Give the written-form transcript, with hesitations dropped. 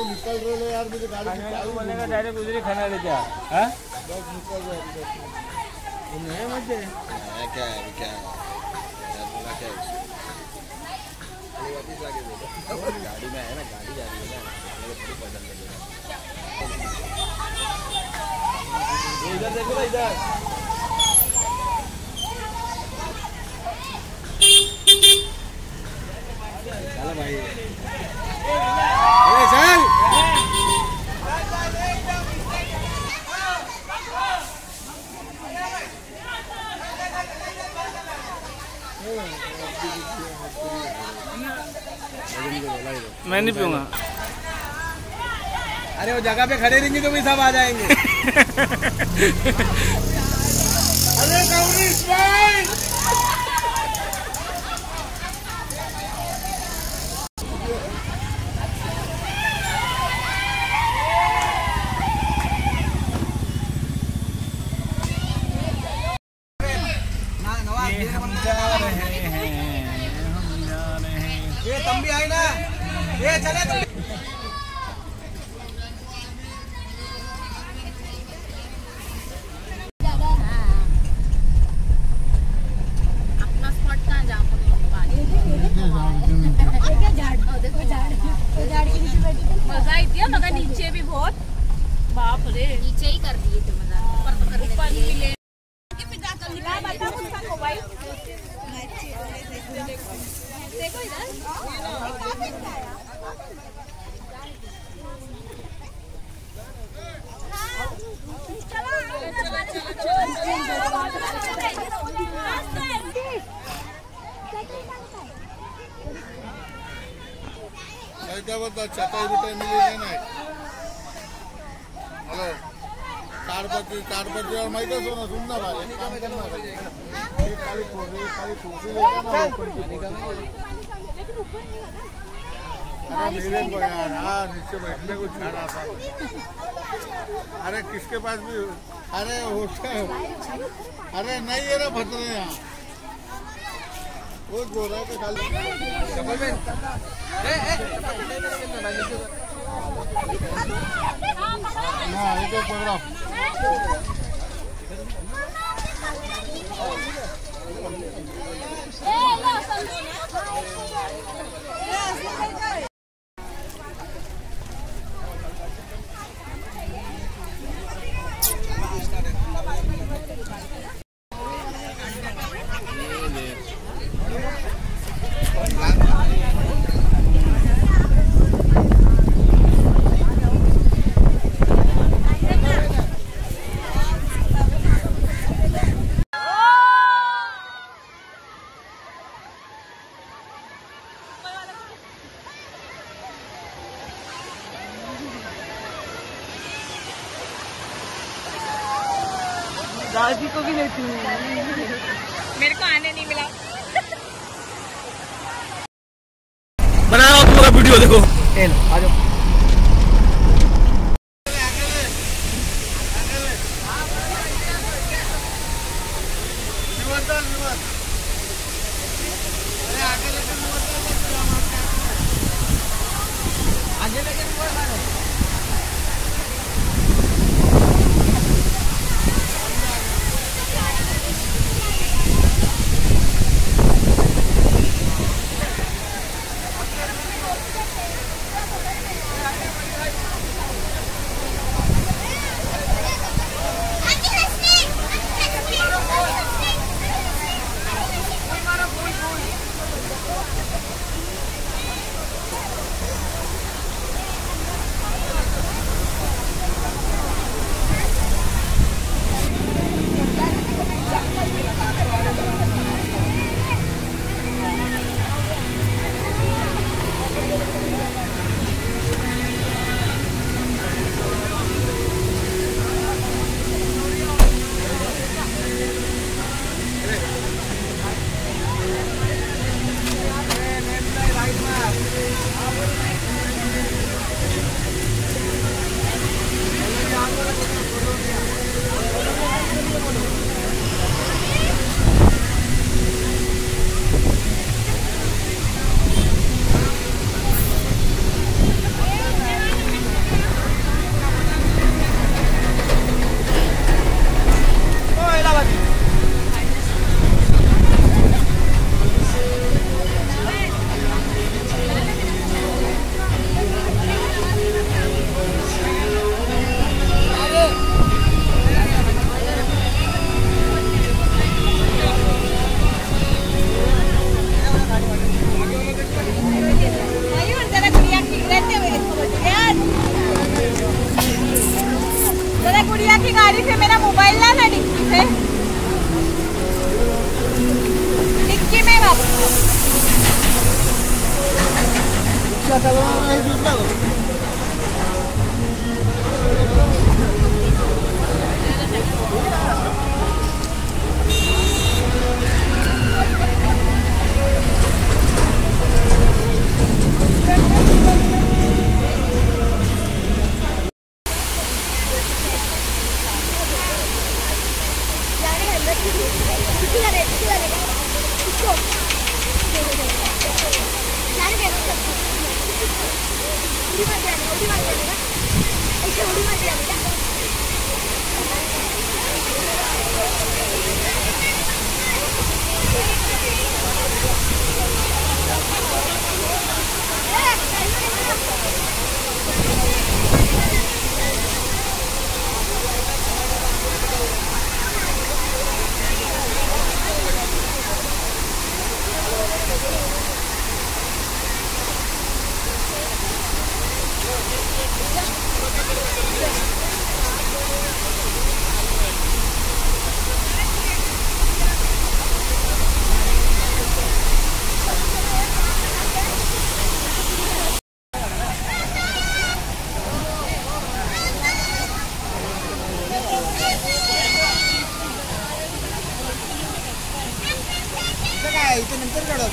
निकल रहे हो यार, मुझे गाड़ी चालू बनेगा डायरेक्ट उधर ही खाना ले जा। हां बस निकल रहे नहीं मजे क्या है क्या है गाड़ी में है ना, गाड़ी जा रही है ना, इधर देखो ना, इधर चलो भाई चल मैं नहीं पीऊंगा। अरे वो जगह पे खड़े रहेंगे तो भी सब आ जाएंगे। अरे गौरी स्माइल हम जा रहे हैं, ये तुम भी आए ना, ये चले तुम। अपना स्पॉट कहाँ जा मजा आई थी मगर नीचे भी बहुत, बाप रे नीचे ही कर दिए थे मजा, ऊपर तो कर मिले देखो इधर क्या बोलता चटाई बिटाई मिलेगी नाही। हॅलो ताडपत्री और माहिती असो ना, सुन ना भाई काम करना खाली खुर्सी यार। हाँ नीचे बैठने को छा रहा था। अरे किसके पास भी अरे होता है, अरे नहीं है ना भद्रे यहाँ वो बोल रहा है कि खाली हाँ ये तो पकड़ा दादी को भी लेती हूँ, मेरे को आने नहीं मिला। बनाओ आप लोग वीडियो देखो। आ जाओ itu nanti kalau